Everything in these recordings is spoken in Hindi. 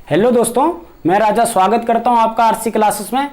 हेलो दोस्तों, मैं राजा स्वागत करता हूं आपका आरसी क्लासेस में।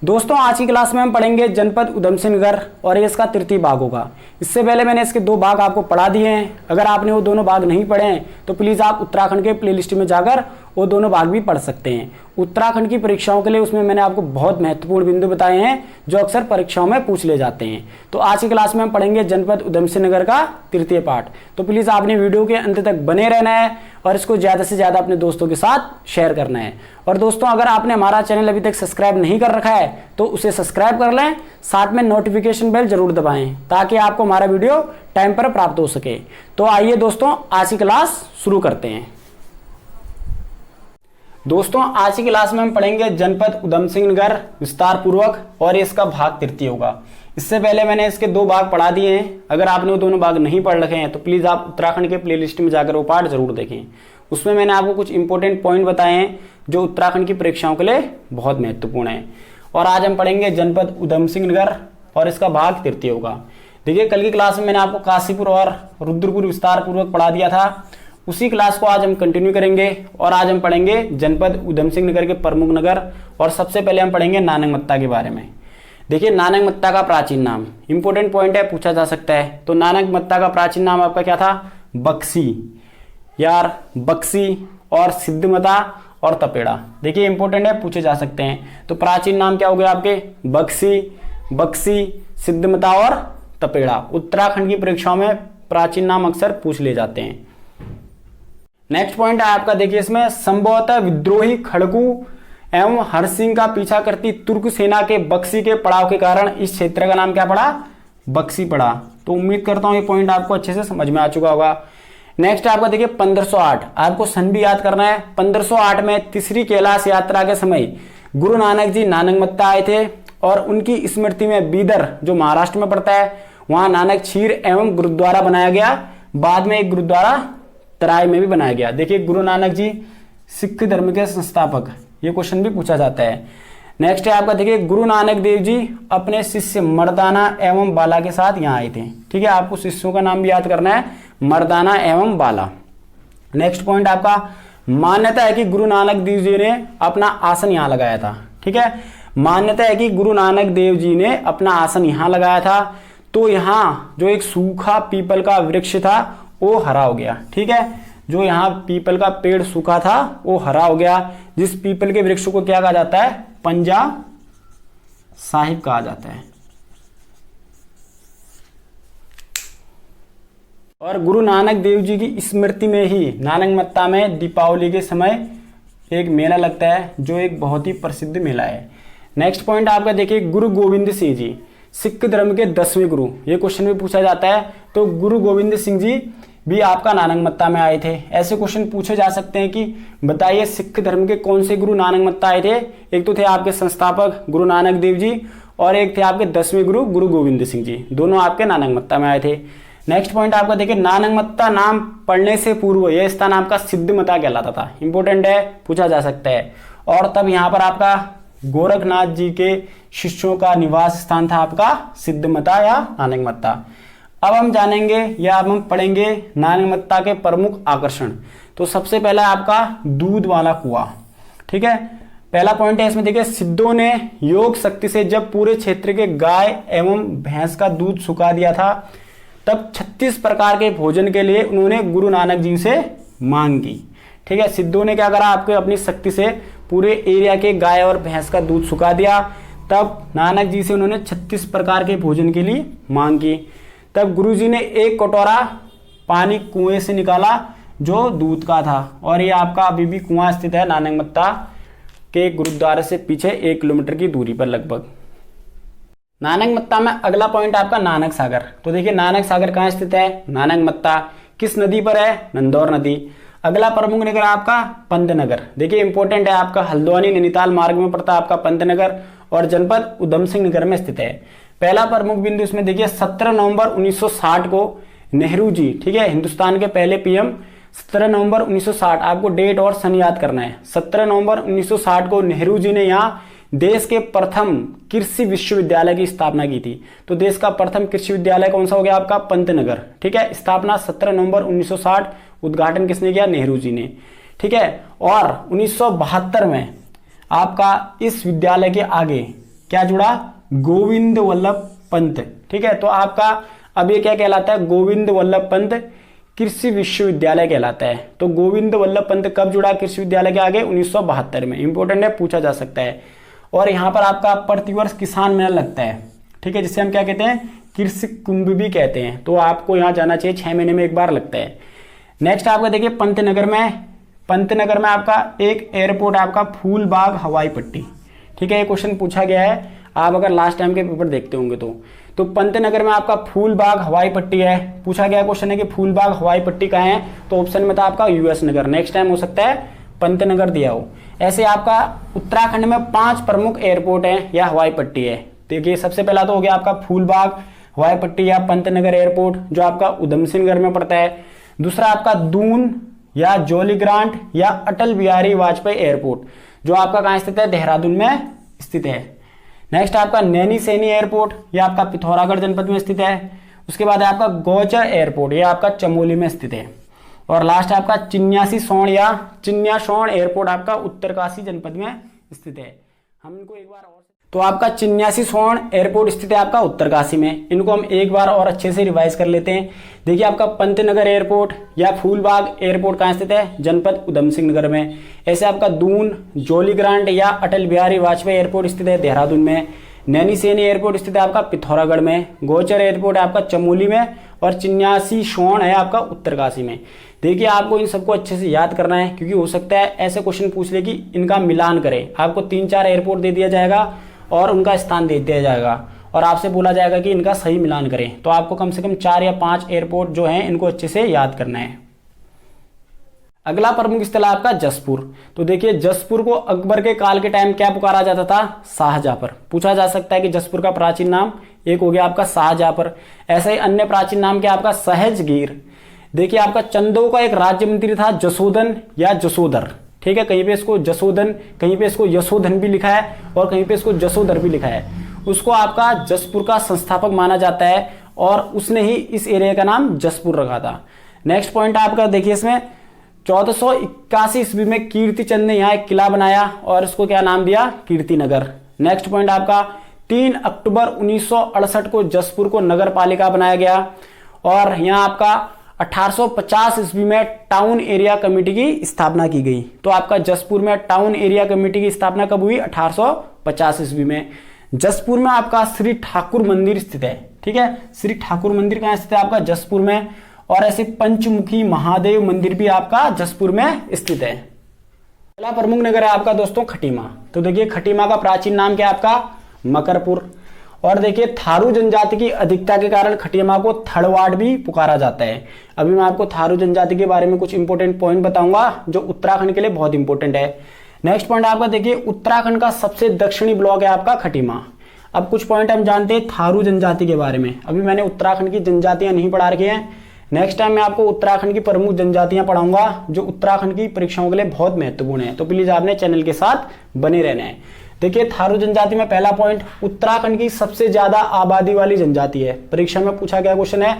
दोस्तों, आज की क्लास में हम पढ़ेंगे जनपद उधम सिंह नगर और ये इसका तृतीय भाग होगा। इससे पहले मैंने इसके 2 भाग आपको पढ़ा दिए हैं। अगर आपने वो दोनों भाग नहीं पढ़े हैं तो प्लीज़ आप उत्तराखंड के प्लेलिस्ट में जाकर वो दोनों भाग भी पढ़ सकते हैं। उत्तराखंड की परीक्षाओं के लिए उसमें मैंने आपको बहुत महत्वपूर्ण बिंदु बताए हैं जो अक्सर परीक्षाओं में पूछ ले जाते हैं। तो आज की क्लास में हम पढ़ेंगे जनपद उधम सिंह नगर का तृतीय पाठ। तो प्लीज़ आपने वीडियो के अंत तक बने रहना है और इसको ज़्यादा से ज़्यादा अपने दोस्तों के साथ शेयर करना है। और दोस्तों, अगर आपने हमारा चैनल अभी तक सब्सक्राइब नहीं कर रखा है तो उसे सब्सक्राइब कर लें, साथ में नोटिफिकेशन बेल जरूर दबाएं ताकि आपको हमारा वीडियो टाइम पर प्राप्त हो सके। तो आइए दोस्तों, आज की क्लास शुरू करते हैं। दोस्तों, आज की क्लास में हम पढ़ेंगे जनपद उधम सिंह नगर विस्तार पूर्वक और इसका भाग तृतीय होगा। इससे पहले मैंने इसके 2 भाग पढ़ा दिए हैं। अगर आपने वो दोनों भाग नहीं पढ़ रखे हैं तो प्लीज़ आप उत्तराखंड के प्लेलिस्ट में जाकर वो पाठ जरूर देखें। उसमें मैंने आपको कुछ इंपॉर्टेंट पॉइंट बताए हैं जो उत्तराखंड की परीक्षाओं के लिए बहुत महत्वपूर्ण है। और आज हम पढ़ेंगे जनपद उधम सिंह नगर और इसका भाग तृतीय होगा। देखिए, कल की क्लास में मैंने आपको काशीपुर और रुद्रपुर विस्तार पूर्वक पढ़ा दिया था। उसी क्लास को आज हम कंटिन्यू करेंगे और आज हम पढ़ेंगे जनपद उधम सिंह नगर के प्रमुख नगर। और सबसे पहले हम पढ़ेंगे नानकमत्ता के बारे में। देखिए, नानकमत्ता का प्राचीन नाम इंपॉर्टेंट पॉइंट है, पूछा जा सकता है। तो नानकमत्ता का प्राचीन नाम आपका क्या था? बक्सी यार, बक्सी और सिद्धमता और तपेड़ा। देखिए, इंपॉर्टेंट है, पूछे जा सकते हैं। तो प्राचीन नाम क्या हो गया आपके? बक्सी, सिद्धमता और तपेड़ा। उत्तराखंड की परीक्षाओं में प्राचीन नाम अक्सर पूछ ले जाते हैं। नेक्स्ट पॉइंट है आपका, देखिए इसमें संभवतः विद्रोही खड़गू एवं हरसिंह का पीछा करती तुर्क सेना के बक्सी के पड़ाव के कारण इस क्षेत्र का नाम क्या पड़ा? बक्सी पड़ा। तो उम्मीद करता हूं ये पॉइंट आपको अच्छे से समझ में आ चुका होगा। नेक्स्ट आपका देखिए 1508, आपको सन भी याद करना है। 1508 में तीसरी कैलाश यात्रा के समय गुरु नानक जी नानकमत्ता आए थे और उनकी स्मृति में बीदर, जो महाराष्ट्र में पड़ता है, वहां नानक छीर एवं गुरुद्वारा बनाया गया। बाद में एक गुरुद्वारा तराई में भी बनाया गया। देखिए, गुरु नानक जी सिख धर्म के संस्थापक, ये क्वेश्चन भी पूछा जाता है। नेक्स्ट है आपका देखिए, गुरु नानक देव जी अपने शिष्य मर्दाना एवं बाला के साथ यहाँ आए थे। ठीक है, आपको शिष्यों का नाम भी याद करना है, मर्दाना एवं बाला। नेक्स्ट पॉइंट आपका, मान्यता है कि गुरु नानक देव जी ने अपना आसन यहाँ लगाया था। ठीक है, मान्यता है कि गुरु नानक देव जी ने अपना आसन यहाँ लगाया था। तो यहाँ जो एक सूखा पीपल का वृक्ष था वो हरा हो गया। ठीक है, जो यहाँ पीपल का पेड़ सूखा था वो हरा हो गया। जिस पीपल के वृक्ष को क्या कहा जाता है? पंजा साहिब कहा जाता है। और गुरु नानक देव जी की स्मृति में ही नानकमत्ता में दीपावली के समय एक मेला लगता है जो एक बहुत ही प्रसिद्ध मेला है। नेक्स्ट पॉइंट आपका देखिए, गुरु गोविंद सिंह जी सिख धर्म के 10वें गुरु, ये क्वेश्चन भी पूछा जाता है। तो गुरु गोविंद सिंह जी भी आपका नानकमत्ता में आए थे। ऐसे क्वेश्चन पूछे जा सकते हैं कि बताइए सिख धर्म के कौन से गुरु नानकमत्ता आए थे। एक तो थे आपके संस्थापक गुरु नानक देव जी और एक थे आपके 10वें गुरु गुरु गोविंद सिंह जी, दोनों आपके नानकमत्ता में आए थे। नेक्स्ट पॉइंट आपका देखिए, नानकमत्ता नाम पढ़ने से पूर्व यह स्थान आपका सिद्धमता कहलाता था। इंपॉर्टेंट है, पूछा जा सकता है। और तब यहाँ पर आपका गोरखनाथ जी के शिष्यों का निवास स्थान था आपका सिद्धमता या नानकमत्ता। अब हम जानेंगे या अब हम पढ़ेंगे नानकमत्ता के प्रमुख आकर्षण। तो सबसे पहला आपका दूध वाला कुआं। ठीक है, पहला पॉइंट है इसमें देखिए, सिद्धों ने योग शक्ति से जब पूरे क्षेत्र के गाय एवं भैंस का दूध सुखा दिया था तब 36 प्रकार के भोजन के लिए उन्होंने गुरु नानक जी से मांग की। ठीक है, सिद्धों ने क्या करा, आपके अपनी शक्ति से पूरे एरिया के गाय और भैंस का दूध सुखा दिया। तब नानक जी से उन्होंने 36 प्रकार के भोजन के लिए मांग की। तब गुरुजी ने एक कटोरा पानी कुएं से निकाला जो दूध का था। और ये आपका अभी भी कुआं स्थित है नानकमत्ता के गुरुद्वारे से पीछे 1 किलोमीटर की दूरी पर लगभग। नानकमत्ता में अगला पॉइंट आपका नानक सागर। तो देखिए, नानक सागर कहाँ स्थित है? नानकमत्ता। किस नदी पर है? नंदौर नदी। अगला प्रमुख नगर आपका पंतनगर। देखिए, इंपॉर्टेंट है, आपका हल्द्वानी नैनीताल मार्ग में पड़ता है आपका पंतनगर और जनपद उधम सिंह नगर में स्थित है। पहला प्रमुख बिंदु इसमें देखिए, 17 नवंबर 1960 को नेहरू जी, ठीक है, हिंदुस्तान के पहले पीएम, 17 नवंबर 1960, आपको डेट और सन याद करना है। 17 नवंबर 1960 को नेहरू जी ने यहाँ देश के प्रथम कृषि विश्वविद्यालय की स्थापना की थी। तो देश का प्रथम कृषि विद्यालय कौन सा हो गया आपका? पंतनगर। ठीक है, स्थापना 17 नवंबर 1960, उद्घाटन किसने किया? नेहरू जी ने। ठीक है। और 1972 में आपका इस विद्यालय के आगे क्या जुड़ा, गोविंद वल्लभ पंत, ठीक है। तो आपका अब ये क्या कहलाता है, गोविंद वल्लभ पंत कृषि विश्वविद्यालय कहलाता है। तो गोविंद वल्लभ पंत कब जुड़ा कृषि विद्यालय के आगे, 1972 में। इंपॉर्टेंट है, पूछा जा सकता है। और यहाँ पर आपका प्रतिवर्ष किसान मेला लगता है, ठीक है, जिसे हम क्या कहते हैं, कृषि कुंभ भी कहते हैं। तो आपको यहाँ जाना चाहिए, 6 महीने में एक बार लगता है। नेक्स्ट आपका देखिए पंतनगर में आपका एक एयरपोर्ट आपका फूलबाग हवाई पट्टी, ठीक है। ये क्वेश्चन पूछा गया है, आप अगर लास्ट टाइम के पेपर देखते होंगे तो पंतनगर में आपका फूलबाग हवाई पट्टी है। पूछा गया क्वेश्चन है कि फूलबाग हवाई पट्टी कहाँ है, तो ऑप्शन में था आपका यूएस नगर। नेक्स्ट टाइम हो सकता है पंतनगर दिया हो। ऐसे आपका उत्तराखंड में 5 प्रमुख एयरपोर्ट हैं या हवाई पट्टी है। देखिए सबसे पहला तो हो गया आपका फूलबाग हवाई पट्टी या पंतनगर एयरपोर्ट, जो आपका उधम सिंह नगर में पड़ता है। दूसरा आपका दून या जोलीग्रांट या अटल बिहारी वाजपेयी एयरपोर्ट, जो आपका कहाँ स्थित है, देहरादून में स्थित है। नेक्स्ट आपका नैनी सैनी एयरपोर्ट, यह आपका पिथौरागढ़ जनपद में स्थित है। उसके बाद आपका गौचर एयरपोर्ट, यह आपका चमोली में स्थित है। और लास्ट आपका चिन्यासी सोन या चिन्यासोण एयरपोर्ट आपका उत्तरकाशी जनपद में स्थित है। हम इनको एक बार और, तो आपका चिन्यासी सोन एयरपोर्ट स्थित है आपका उत्तरकाशी में। इनको हम एक बार और अच्छे से रिवाइज कर लेते हैं। देखिए आपका पंतनगर एयरपोर्ट या फूलबाग एयरपोर्ट कहाँ स्थित है, जनपद उधम सिंह नगर में। ऐसे आपका दून जोलीग्रांट या अटल बिहारी वाजपेयी एयरपोर्ट स्थित है देहरादून में। नैनी सैनी एयरपोर्ट स्थित है आपका पिथौरागढ़ में। गोचर एयरपोर्ट है आपका चमोली में। और चिन्यासी सोन है आपका उत्तरकाशी में। देखिए आपको इन सबको अच्छे से याद करना है, क्योंकि हो सकता है ऐसे क्वेश्चन पूछ ले कि इनका मिलान करें। आपको 3-4 एयरपोर्ट दे दिया जाएगा और उनका स्थान दे दिया जाएगा और आपसे बोला जाएगा कि इनका सही मिलान करें। तो आपको कम से कम 4 या 5 एयरपोर्ट जो हैं इनको अच्छे से याद करना है। अगला प्रमुख स्थल आपका जसपुर। तो देखिए जसपुर को अकबर के काल के टाइम क्या पुकारा जाता था, शाहजहांपर। पूछा जा सकता है कि जसपुर का प्राचीन नाम, एक हो गया आपका शाहजहांपर। ऐसे ही अन्य प्राचीन नाम क्या आपका सहजगीर। देखिए आपका चंदो का एक राज्य मंत्री था जसोदन या जसोधर, ठीक है। कहीं पे इसको जसोदन, कहीं पे इसको यशोधन भी लिखा है और कहीं पे इसको जसोधर भी लिखा है। उसको आपका जसपुर का संस्थापक माना जाता है और उसने ही इस एरिया का नाम जसपुर रखा था। नेक्स्ट पॉइंट आपका देखिए, इसमें 1481 ईस्वी में कीर्ति चंद ने यहाँ एक किला बनाया और इसको क्या नाम दिया, कीर्ति नगर। नेक्स्ट पॉइंट आपका 3 अक्टूबर 1968 को जसपुर को नगर पालिका बनाया गया और यहाँ आपका 1850 ईस्वी में टाउन एरिया कमेटी की स्थापना की गई। तो आपका जसपुर में टाउन एरिया कमेटी की स्थापना कब हुई, 1850 ईस्वी में। जसपुर में आपका श्री ठाकुर मंदिर स्थित है, ठीक है। श्री ठाकुर मंदिर कहाँ स्थित है आपका, जसपुर में। और ऐसे पंचमुखी महादेव मंदिर भी आपका जसपुर में स्थित है। अगला प्रमुख नगर है आपका दोस्तों खटीमा। तो देखिए खटीमा का प्राचीन नाम क्या है आपका, मकरपुर। और देखिए थारू जनजाति की अधिकता के कारण खटीमा को थड़वाड़ भी पुकारा जाता है। अभी मैं आपको थारू जनजाति के बारे में कुछ इंपॉर्टेंट पॉइंट बताऊंगा जो उत्तराखंड के लिए बहुत इंपॉर्टेंट है। नेक्स्ट पॉइंट आपका देखिए, उत्तराखंड का सबसे दक्षिणी ब्लॉक है आपका खटीमा। अब कुछ पॉइंट हम जानते हैं थारू जनजाति के बारे में। अभी मैंने उत्तराखंड की जनजातियां नहीं पढ़ा रखी हैं। नेक्स्ट टाइम मैं आपको उत्तराखंड की प्रमुख जनजातियां पढ़ाऊंगा जो उत्तराखंड की परीक्षाओं के लिए बहुत महत्वपूर्ण है। तो प्लीज आपने चैनल के साथ बने रहना है। देखिए थारू जनजाति में पहला पॉइंट, उत्तराखंड की सबसे ज्यादा आबादी वाली जनजाति है। परीक्षा में पूछा गया क्वेश्चन है।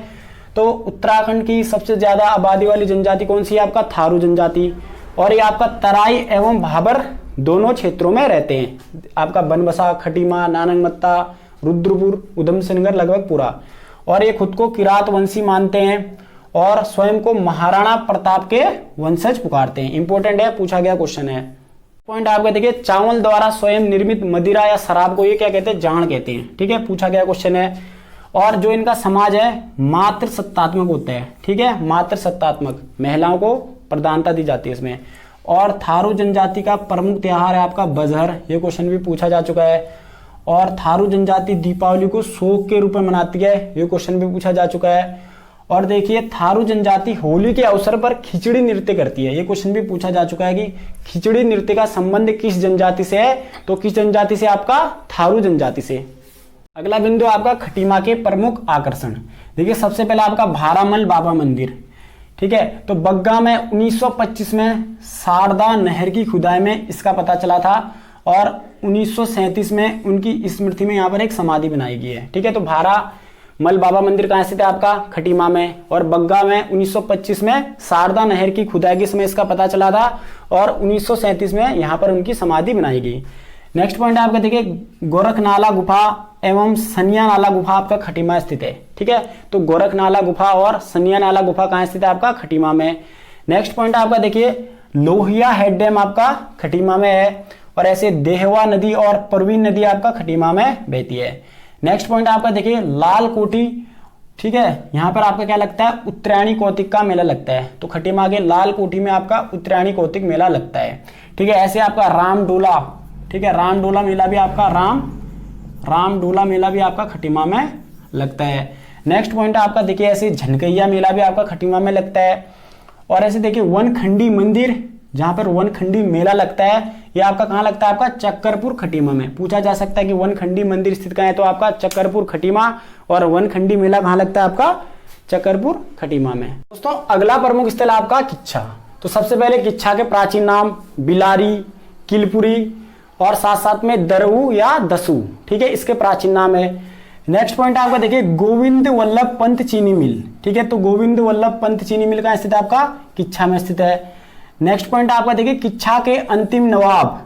तो उत्तराखंड की सबसे ज्यादा आबादी वाली जनजाति कौन सी है आपका, थारू जनजाति। और ये आपका तराई एवं भाबर दोनों क्षेत्रों में रहते हैं। आपका बनबसा, खटीमा, नानंगमत्ता, रुद्रपुर, उधम सिंह नगर लगभग पूरा। और ये खुद को किरात वंशी मानते हैं और स्वयं को महाराणा प्रताप के वंशज पुकारते हैं। इंपॉर्टेंट है, पूछा गया क्वेश्चन है। पॉइंट आपका देखिए, चावल द्वारा स्वयं निर्मित मदिरा या शराब को ये क्या कहते हैं, जाण कहते हैं, ठीक है। पूछा गया क्वेश्चन है। और जो इनका समाज है मातृ सत्तात्मक होता है, ठीक है। मातृ सत्तात्मक, महिलाओं को प्रधानता दी जाती है इसमें। और थारू जनजाति का प्रमुख त्योहार है आपका बजहर। ये क्वेश्चन भी पूछा जा चुका है। और थारू जनजाति दीपावली को शोक के रूप में मनाती है। ये क्वेश्चन भी पूछा जा चुका है। और देखिए थारू जनजाति होली के अवसर पर खिचड़ी नृत्य करती है। ये क्वेश्चन भी पूछा जा चुका है कि खिचड़ी नृत्य का संबंध किस जनजाति से है, तो किस जनजाति से, आपका थारू जनजाति से। अगला बिंदु आपका खटीमा के प्रमुख आकर्षण। देखिए सबसे पहला आपका भारामल बाबा मंदिर, ठीक है। तो बग्गा में 1925 में शारदा नहर की खुदाई में इसका पता चला था और 1937 में उनकी स्मृति में यहाँ पर एक समाधि बनाई गई है, ठीक है। तो मल बाबा मंदिर कहाँ स्थित है आपका, खटीमा में। और बग्गा में 1925 में शारदा नहर की खुदाई के समय इसका पता चला था और 1937 में यहाँ पर उनकी समाधि बनाई गई। नेक्स्ट पॉइंट आपका देखिए, गोरखनाला गुफा एवं सनिया नाला गुफा आपका खटीमा स्थित है। ठीक है, तो गोरखनाला गुफा और सनिया नाला गुफा कहाँ स्थित है आपका, खटीमा में। नेक्स्ट पॉइंट आपका देखिए, लोहिया हेड डैम आपका खटीमा में है। और ऐसे देहवा नदी और परवीन नदी आपका खटीमा में बहती है। नेक्स्ट पॉइंट आपका देखिए, लाल कोटी। ठीक है, यहाँ पर आपका क्या लगता है, उत्तरायणी कौतिक का मेला लगता है। तो खटीमा के लाल कोठी में आपका उत्तरायणी कौतिक मेला लगता है। ठीक है, ऐसे आपका रामडोला, ठीक है, रामडोला मेला भी आपका रामडोला मेला भी आपका खटीमा में लगता है। नेक्स्ट पॉइंट आपका देखिए, ऐसे झनकैया मेला भी आपका खटीमा में लगता है। और ऐसे देखिए, वनखंडी मंदिर, जहां पर वनखंडी मेला लगता है, यह आपका कहाँ लगता है आपका, चक्करपुर खटीमा में। पूछा जा सकता है कि वनखंडी मंदिर स्थित कहाँ है, तो आपका चक्करपुर खटीमा। और वनखंडी मेला कहाँ लगता है आपका, चक्करपुर खटीमा में। दोस्तों अगला प्रमुख स्थल आपका किच्छा। तो सबसे पहले किच्छा के प्राचीन नाम बिलारी, किलपुरी और साथ साथ में दरऊ या दसू। ठीक है, इसके प्राचीन नाम है। नेक्स्ट पॉइंट आपका देखिए, गोविंद वल्लभ पंत चीनी मिल। ठीक है, तो गोविंद वल्लभ पंत चीनी मिल कहाँ स्थित है आपका, किच्छा में स्थित है। नेक्स्ट पॉइंट आपका देखिए, किच्छा के अंतिम नवाब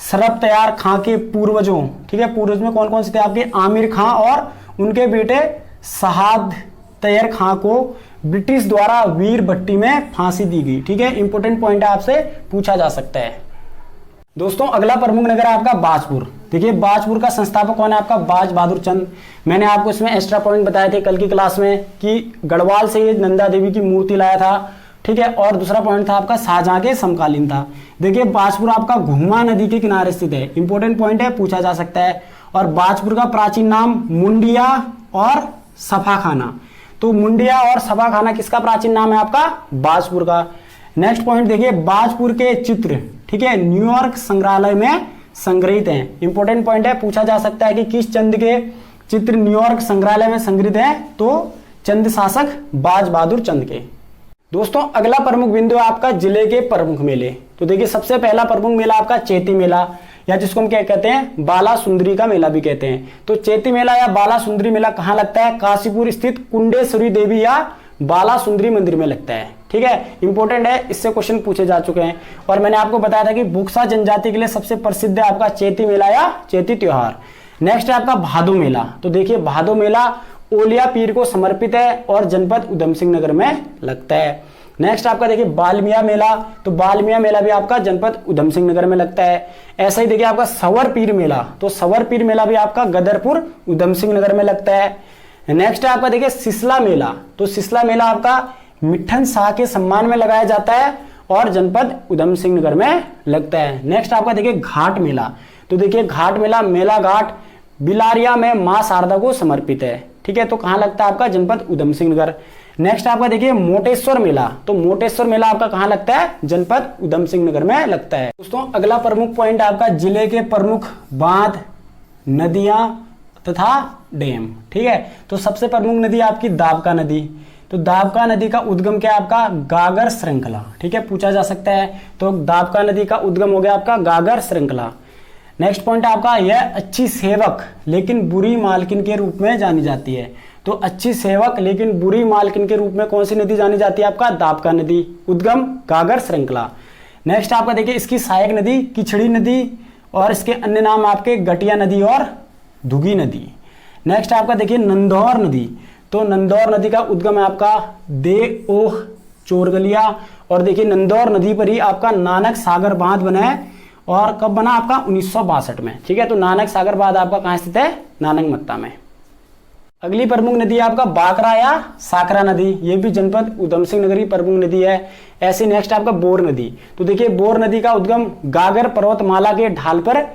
सरब तैयार खां के पूर्वजों। ठीक है, पूर्वज में कौन कौन से थे आपके, आमिर खां और उनके बेटे सहाद तैयर खां को ब्रिटिश द्वारा वीर भट्टी में फांसी दी गई। ठीक है, इंपॉर्टेंट पॉइंट आपसे पूछा जा सकता है। दोस्तों अगला प्रमुख नगर है आपका बाजपुर। देखिए, बाजपुर का संस्थापक कौन है आपका, बाज बहादुर चंद। मैंने आपको इसमें एक्स्ट्रा पॉइंट बताए थे कल की क्लास में कि गढ़वाल से ये नंदा देवी की मूर्ति लाया था। ठीक है, और दूसरा पॉइंट था आपका शाहजहां के समकालीन था। देखिए, बाजपुर आपका घुमा नदी के किनारे स्थित है। इंपॉर्टेंट पॉइंट है, पूछा जा सकता है। और बाजपुर का प्राचीन नाम मुंडिया और सफाखाना। तो मुंडिया और सफाखाना किसका प्राचीन नाम है आपका, बाजपुर का। नेक्स्ट पॉइंट देखिए, बाजपुर के चित्र, ठीक है, न्यूयॉर्क संग्रहालय में संग्रहित हैं। इंपॉर्टेंट पॉइंट है, पूछा जा सकता है कि किस चंद के चित्र न्यूयॉर्क संग्रहालय में संग्रहित हैं, तो चंद शासक बाज बहादुर चंद के। दोस्तों अगला प्रमुख बिंदु है आपका जिले के प्रमुख मेले। तो देखिए, सबसे पहला प्रमुख मेला आपका चैती मेला, या जिसको हम क्या कहते हैं, बाला सुंदरी का मेला भी कहते हैं। तो चैती मेला या बाला सुंदरी मेला कहाँ लगता है, काशीपुर स्थित कुंडेश्वरी देवी या बाला सुंदरी मंदिर में लगता है। ठीक है, इंपॉर्टेंट है, इससे क्वेश्चन पूछे जा चुके हैं। और मैंने आपको बताया था कि बुक्सा जनजाति के लिए सबसे प्रसिद्ध है आपका चैती मेला या चैती त्योहार। नेक्स्ट है आपका भादो मेला। तो देखिए, भादो मेला ओलिया पीर को समर्पित है और जनपद उधम सिंह नगर में लगता है। नेक्स्ट आपका देखिए, बालमिया मेला। तो बालमिया मेला भी आपका जनपद उधम सिंह नगर में लगता है। ऐसा ही देखिए आपका सवर पीर मेला। तो सवर पीर मेला भी आपका गदरपुर उधम सिंह नगर में लगता है। नेक्स्ट आपका देखिए सिसला मेला। तो सिसला मेला आपका मिठन शाह के सम्मान में लगाया जाता है और जनपद उधम सिंह नगर में लगता है। नेक्स्ट आपका देखिए घाट मेला। तो देखिए घाट मेला, मेला घाट बिलारिया में मां शारदा को समर्पित है। ठीक है, तो कहां लगता है आपका, जनपद उधम सिंह नगर। नेक्स्ट आपका देखिए मोटेश्वर मेला। तो मोटेश्वर मेला आपका कहां लगता है, जनपद उधम सिंह नगर में लगता है। दोस्तों अगला प्रमुख पॉइंट आपका जिले के प्रमुख बांध, नदियां तथा डैम। ठीक है, तो सबसे प्रमुख नदी आपकी दाबका नदी। तो दाबका नदी का उद्गम क्या है आपका, गागर श्रृंखला। ठीक है, पूछा जा सकता है। तो दाबका नदी का उद्गम हो गया आपका गागर श्रृंखला। नेक्स्ट पॉइंट आपका, यह अच्छी सेवक लेकिन बुरी मालकिन के रूप में जानी जाती है। तो अच्छी सेवक लेकिन बुरी मालकिन के रूप में कौन सी नदी जानी जाती है आपका, दाबका नदी। उद्गम गागर श्रृंखला। नेक्स्ट आपका देखिए इसकी सहायक नदी किचड़ी नदी और इसके अन्य नाम आपके गटिया नदी और धुगी नदी। नेक्स्ट आपका देखिए नंदौर नदी। तो नंदौर नदी का उद्गम है आपका देओह चोरगलिया। और देखिए नंदौर नदी पर ही आपका नानक सागर बांध बना है और कब बना आपका 1962 में। ठीक है, तो नानक सागर बांध आपका कहां स्थित है, नानक मत्ता में। अगली प्रमुख नदी आपका बाकरा या साकरा नदी। ये भी जनपद उधम सिंह नगर की प्रमुख नदी है। ऐसे नेक्स्ट आपका बोर नदी। तो देखिए बोर नदी का उद्गम गागर पर्वतमाला के ढाल पर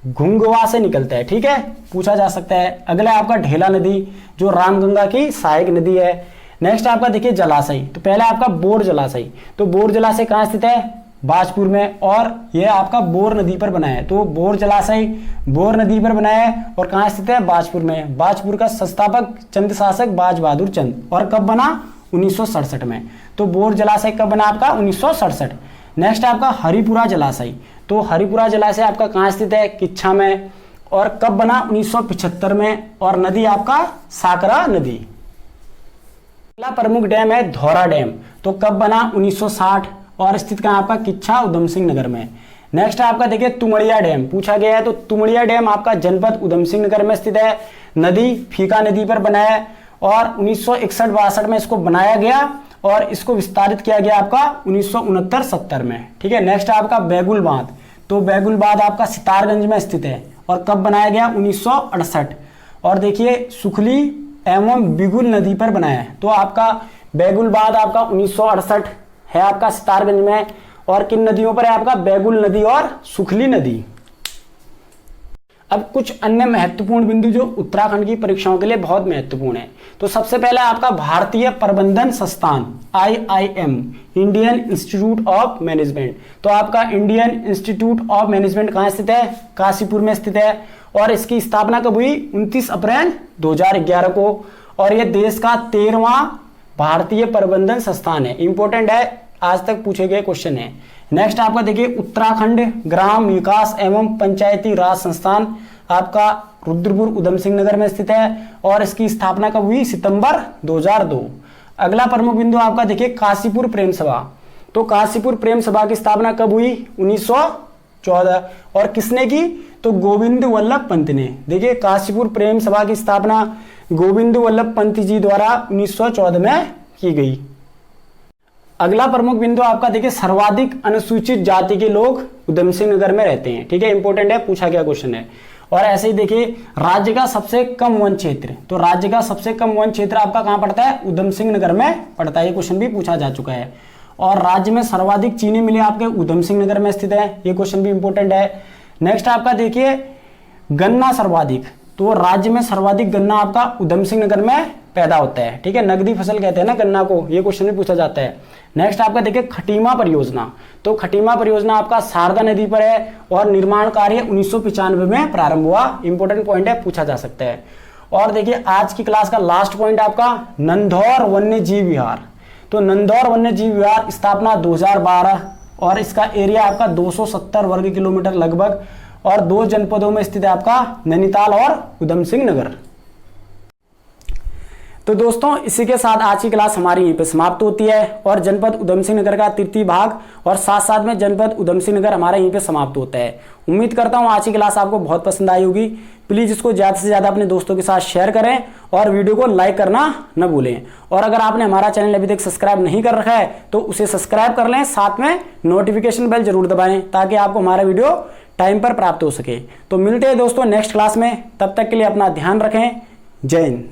घुंगवा से निकलता है। ठीक है, पूछा जा सकता है। अगला आपका ढेला नदी जो रामगंगा की सहायक नदी है। नेक्स्ट आपका देखिए जलाशय। तो पहला आपका बोर जलाशय। तो बोर जलाशय कहां स्थित है, बाजपुर में, और यह आपका बोर नदी पर बना है। तो बोर जलाशय बोर नदी पर बना है और कहां स्थित है, बाजपुर में। बाजपुर का संस्थापक चंद शासक बाज बहादुर चंद। और कब बना, 1967 में। तो बोर जलाशय कब बना आपका, 1967। नेक्स्ट आपका हरिपुरा जलाशय। तो हरिपुरा जलाशय आपका कहां स्थित है, किच्छा में। और कब बना? 1975 में। और नदी आपका साकरा नदी। अगला प्रमुख डैम है धौरा डैम। तो कब बना? 1960। और स्थित कहाँ आपका? किच्छा उधम सिंह नगर में। नेक्स्ट आपका देखिए तुमड़िया डैम पूछा गया है। तो तुमड़िया डैम आपका जनपद उधम सिंह नगर में स्थित है। नदी फीका नदी पर बना है और 1961-62 में इसको बनाया गया और इसको विस्तारित किया गया आपका 1969-70 में। ठीक है। नेक्स्ट आपका बैगुल बांध। तो बैगुल बांध आपका सितारगंज में स्थित है और कब बनाया गया? 1968। और देखिए सुखली एवं बिगुल नदी पर बनाया है। तो आपका बैगुल बांध आपका 1968 है आपका सितारगंज में। और किन नदियों पर है आपका? बैगुल नदी और सुखली नदी। अब कुछ अन्य महत्वपूर्ण बिंदु जो उत्तराखंड की परीक्षाओं के लिए बहुत महत्वपूर्ण है। तो सबसे पहले आपका भारतीय प्रबंधन संस्थान IIM, Indian institute of management. तो आपका इंडियन इंस्टीट्यूट ऑफ मैनेजमेंट कहाँ स्थित है? काशीपुर में स्थित है। और इसकी स्थापना कब हुई? 29 अप्रैल 2011 को। और यह देश का 13वां भारतीय प्रबंधन संस्थान है। इंपॉर्टेंट है, आज तक पूछे गए क्वेश्चन है। नेक्स्ट आपका देखिए उत्तराखंड ग्राम विकास एवं पंचायती राज संस्थान आपका रुद्रपुर उधम सिंह नगर में स्थित है और इसकी स्थापना कब हुई? सितंबर 2002। अगला प्रमुख बिंदु आपका देखिए काशीपुर प्रेम सभा। तो काशीपुर प्रेम सभा की स्थापना कब हुई? 1914। और किसने की? तो गोविंद वल्लभ पंत ने। देखिए काशीपुर प्रेम सभा की स्थापना गोविंद वल्लभ पंत जी द्वारा 1914 में की गई। अगला प्रमुख बिंदु आपका देखिए सर्वाधिक अनुसूचित जाति के लोग उधम सिंह नगर में रहते हैं। ठीक है, इंपॉर्टेंट है, पूछा गया क्वेश्चन है। और ऐसे ही देखिए राज्य का सबसे कम वन क्षेत्र। तो राज्य का सबसे कम वन क्षेत्र आपका कहां पड़ता है? उधम सिंह नगर में पड़ता है। ये क्वेश्चन भी पूछा जा चुका है। और राज्य में सर्वाधिक चीनी मिलें आपके उधम सिंह नगर में स्थित है। ये क्वेश्चन भी इंपॉर्टेंट है। नेक्स्ट आपका देखिए गन्ना सर्वाधिक। तो राज्य में सर्वाधिक गन्ना आपका उधम सिंह नगर में पैदा होता है। ठीक है, नगदी फसल कहते हैं ना गन्ना को। ये क्वेश्चन भी पूछा जाता है। नेक्स्ट आपका देखिए खटीमा परियोजना। तो खटीमा परियोजना आपका शारदा नदी पर है और निर्माण कार्य 1995 में प्रारंभ हुआ। इंपॉर्टेंट पॉइंट है, पूछा जा सकता है। और देखिए आज की क्लास का लास्ट पॉइंट आपका नंदौर वन्य जीव विहार। तो नंदौर वन्य जीव विहार स्थापना 2012 और इसका एरिया आपका 270 वर्ग किलोमीटर लगभग और 2 जनपदों में स्थित है आपका नैनीताल और उधम सिंह नगर। तो दोस्तों इसी के साथ आज की क्लास हमारी यहीं पे समाप्त होती है और जनपद उधम सिंह नगर का तृतीय भाग और साथ साथ में जनपद उधम सिंह नगर हमारा यहीं पे समाप्त होता है। उम्मीद करता हूं आज की क्लास आपको बहुत पसंद आई होगी। प्लीज इसको ज्यादा से ज्यादा अपने दोस्तों के साथ शेयर करें और वीडियो को लाइक करना न भूलें। और अगर आपने हमारा चैनल अभी तक सब्सक्राइब नहीं कर रखा है तो उसे सब्सक्राइब कर लें, साथ में नोटिफिकेशन बेल जरूर दबाएं ताकि आपको हमारा वीडियो टाइम पर प्राप्त हो सके। तो मिलते हैं दोस्तों नेक्स्ट क्लास में, तब तक के लिए अपना ध्यान रखें। जय हिंद।